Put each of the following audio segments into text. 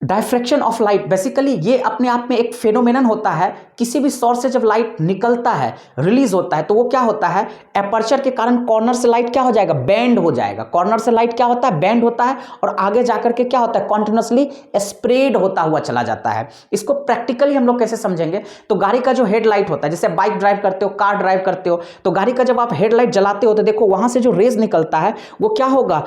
Diffraction of light basically ये अपने आप में एक फेनोमेनन होता है। किसी भी सोर्स से जब लाइट निकलता है, रिलीज होता है, तो वो क्या होता है, एपर्चर के कारण कॉर्नर से लाइट क्या हो जाएगा, बेंड हो जाएगा। कॉर्नर से लाइट क्या होता है, बेंड होता है, और आगे जाकर के क्या होता है, कॉन्टिन्यूसली स्प्रेड होता हुआ चला जाता है। इसको प्रैक्टिकली हम लोग कैसे समझेंगे, तो गाड़ी का जो हेडलाइट होता है, जैसे बाइक ड्राइव करते हो, कार ड्राइव करते हो, तो गाड़ी का जब आप हेडलाइट जलाते हो तो देखो वहां से जो रेज निकलता है वो क्या होगा,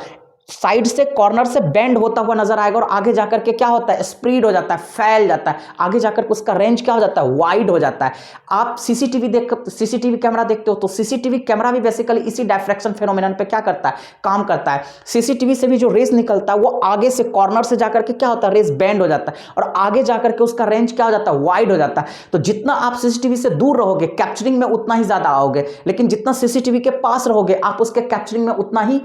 साइड से, कॉर्नर से बेंड होता हुआ नजर आएगा, और आगे जाकर के क्या होता है, स्प्रेड हो जाता है, फैल जाता है, आगे जाकर के उसका रेंज क्या हो जाता है, वाइड हो जाता है। आप सीसीटीवी कैमरा देखते हो, तो सीसीटीवी कैमरा भी बेसिकली इसी डायफ्रैक्शन फेनोमेनन पे क्या करता है, काम करता है। सीसीटीवी से भी जो रेज निकलता है वो आगे से, कॉर्नर से जाकर के क्या होता है, रेज बेंड हो जाता है, और आगे जाकर के उसका रेंज क्या हो जाता है, वाइड हो जाता है। तो जितना आप सीसीटीवी से दूर रहोगे, कैप्चरिंग में उतना ही ज्यादा आओगे, लेकिन जितना सीसीटीवी के पास रहोगे, आप उसके कैप्चरिंग में उतना ही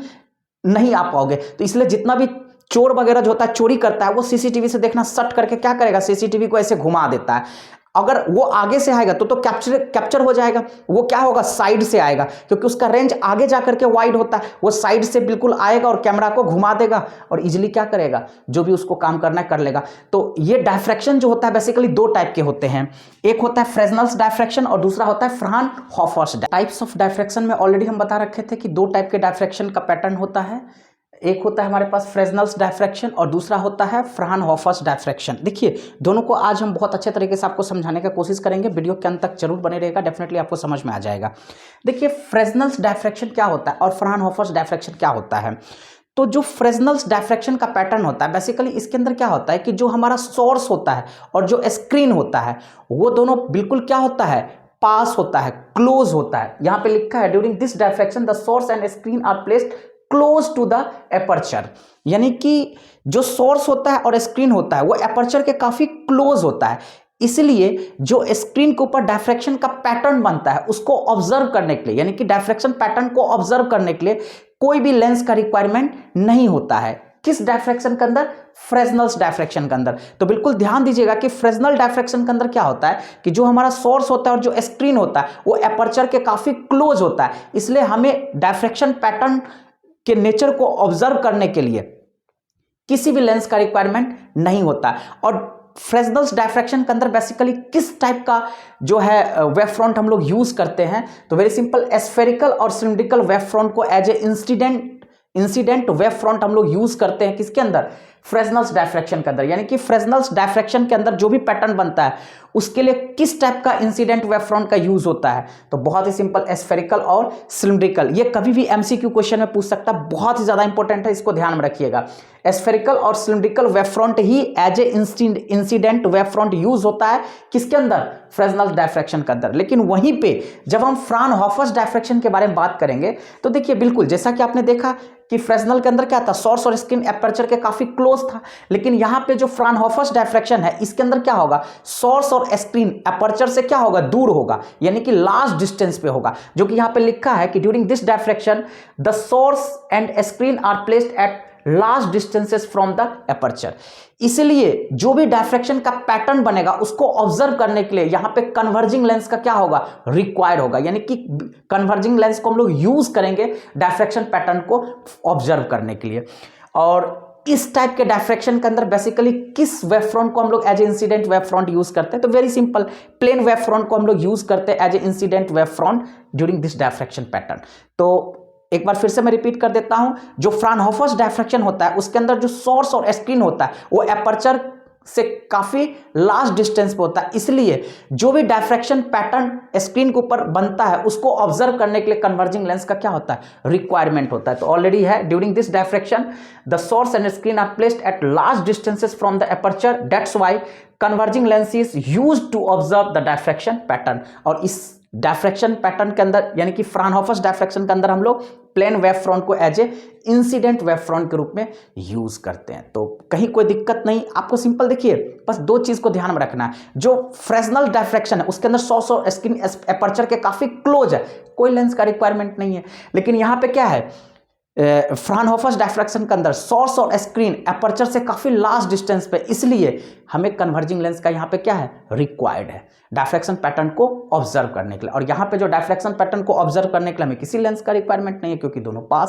नहीं आ पाओगे। तो इसलिए जितना भी चोर वगैरह जो होता है, चोरी करता है, वो सीसीटीवी से देखना सट करके क्या करेगा, सीसीटीवी को ऐसे घुमा देता है। अगर वो आगे से आएगा तो कैप्चर हो जाएगा। वो क्या होगा, साइड से आएगा, क्योंकि उसका रेंज आगे जाकर के वाइड होता है। वो साइड से बिल्कुल आएगा और कैमरा को घुमा देगा, और इजीली क्या करेगा, जो भी उसको काम करना है कर लेगा। तो ये डायफ्रैक्शन जो होता है बेसिकली दो टाइप के होते हैं। एक होता है फ्रेस्नेल्स डायफ्रैक्शन और दूसरा होता है फ्राउनहोफर्स। टाइप्स ऑफ डायफ्रैक्शन में ऑलरेडी हम बता रखे थे कि दो टाइप के डायफ्रैक्शन का पैटर्न होता है। एक होता है हमारे पास फ्रेस्नेल्स डायफ्रैक्शन और दूसरा होता है फ्राउनहोफर्स डायफ्रैक्शन। देखिए दोनों को आज हम बहुत अच्छे तरीके से आपको समझाने की कोशिश करेंगे। वीडियो के अंत तक जरूर बने रहेगा, डेफिनेटली आपको समझ में आ जाएगा। देखिए फ्रेस्नेल्स डायफ्रैक्शन क्या होता है और फ्राउनहोफर्स डायफ्रैक्शन क्या होता है। तो जो फ्रेस्नेल्स डायफ्रैक्शन का पैटर्न होता है बेसिकली इसके अंदर क्या होता है कि जो हमारा सोर्स होता है और जो स्क्रीन होता है वो दोनों बिल्कुल क्या होता है, पास होता है, क्लोज होता है। यहां पे लिखा है during this diffraction the source and screen are placed close to the aperture. यानी कि जो सोर्स होता है और स्क्रीन होता है वो एपर्चर के काफी क्लोज होता है। इसलिए जो स्क्रीन के ऊपर डायफ्रैक्शन का पैटर्न बनता है उसको ऑब्जर्व करने के लिए, यानी कि डायफ्रैक्शन पैटर्न को ऑब्जर्व करने के लिए कोई भी लेंस का रिक्वायरमेंट नहीं होता है। किस डायफ्रैक्शन के अंदर, फ्रेस्नेल्स डायफ्रैक्शन के अंदर। तो बिल्कुल ध्यान दीजिएगा कि फ्रेस्नेल डायफ्रैक्शन के अंदर क्या होता है कि जो हमारा सोर्स होता है और जो स्क्रीन होता है वो एपर्चर के काफी क्लोज होता है। इसलिए हमें डायफ्रैक्शन पैटर्न के नेचर को ऑब्जर्व करने के लिए किसी भी लेंस का रिक्वायरमेंट नहीं होता। और फ्रेस्नेल्स डायफ्रैक्शन के अंदर बेसिकली किस टाइप का जो है वेव फ्रंट हम लोग यूज करते हैं, तो वेरी सिंपल, स्फेरिकल और सिलिंड्रिकल वेव फ्रंट को as a incident wave front हम लोग यूज करते हैं। किसके अंदर, फ्रेस्नेल्स डायफ्रैक्शन के अंदर। यानी कि फ्रेस्नेल्स डायफ्रैक्शन के अंदर जो भी पैटर्न बनता है उसके लिए किस टाइप का इंसिडेंट वेव फ्रंट का यूज होता है, तो बहुत ही सिंपल, स्फेरिकल और सिलिंड्रिकल। ये कभी भी एमसीक्यू क्वेश्चन में पूछ सकता है, बहुत ही ज्यादा इंपॉर्टेंट है, इसको ध्यान में रखिएगा। स्फेरिकल और सिलिंड्रिकल वेव फ्रंट ही as a incident wave front use होता है किसके अंदर, फ्रेस्नेल्स डायफ्रैक्शन के अंदर। लेकिन वहीं पे जब हम फ्राउनहोफर्स डायफ्रैक्शन के बारे में बात करेंगे तो देखिए बिल्कुल जैसा कि आपने देखा कि फ्रेस्नेल के अंदर क्या था, सोर्स और स्क्रीन एपर्चर के काफी क्लोज था। लेकिन यहां पे जो फ्राउनहोफर्स डायफ्रैक्शन है इसके अंदर क्या होगा, सोर्स और स्क्रीन एपर्चर से क्या होगा, दूर होगा, यानी कि लार्ज डिस्टेंस पे होगा। जो कि यहां पे लिखा है कि during this diffraction the source and screen are placed at large distances from the aperture. इसलिए जो भी डायफ्रैक्शन का पैटर्न बनेगा उसको ऑब्जर्व करने के लिए यहां पे कन्वर्जिंग लेंस का क्या होगा, रिक्वायर्ड होगा। यानी कि कन्वर्जिंग लेंस को हम लोग यूज करेंगे डायफ्रैक्शन पैटर्न को ऑब्जर्व करने के लिए। और इस टाइप के डायफ्रैक्शन के अंदर बेसिकली किस वेव फ्रंट को हम लोग as a incident wave front use करते हैं, तो very simple, plane wave front को हम लोग यूज करते हैं as a incident wave front during this diffraction pattern. तो एक बार फिर से मैं रिपीट कर देता हूं, जो फ्राउनहोफर्स डायफ्रैक्शन होता है उसके अंदर जो सोर्स और स्क्रीन होता है वो एपर्चर से काफी लार्ज डिस्टेंस पे होता है। इसलिए जो भी डायफ्रैक्शन पैटर्न स्क्रीन के ऊपर बनता है उसको ऑब्जर्व करने के लिए कन्वर्जिंग लेंस का क्या होता है, रिक्वायरमेंट होता है। तो ऑलरेडी है, during this diffraction the source and screen are placed at large distances from the aperture, that's why converging lens is used to observe the diffraction pattern. और इस डायफ्रैक्शन पैटर्न के अंदर यानी कि फ्राउनहोफर्स डायफ्रैक्शन के अंदर हम लोग प्लेन वेव फ्रंट को as a incident wave front के रूप में यूज करते हैं। तो कहीं कोई दिक्कत नहीं, आपको सिंपल देखिए बस दो चीज को ध्यान में रखना है। जो फ्रेस्नेल डायफ्रैक्शन है उसके अंदर सोर्स और स्क्रीन एपर्चर के काफी क्लोज है, कोई लेंस का रिक्वायरमेंट नहीं है। लेकिन यहां पे क्या है, फ्राउनहोफर्स डायफ्रैक्शन के अंदर सोर्स और स्क्रीन एपर्चर से काफी लार्ज डिस्टेंस पे, इसलिए हमें कन्वर्जिंग लेंस का यहाँ पे क्या है, रिक्वायर्ड है डायफ्रैक्शन पैटर्न को ऑब्जर्व करने के लिए। और यहाँ पे जो डायफ्रैक्शन पैटर्न को ऑब्जर्व करने के लिए हमें किसी लेंस का रिक्वायरमेंट नहीं है क्योंकि दोनों पास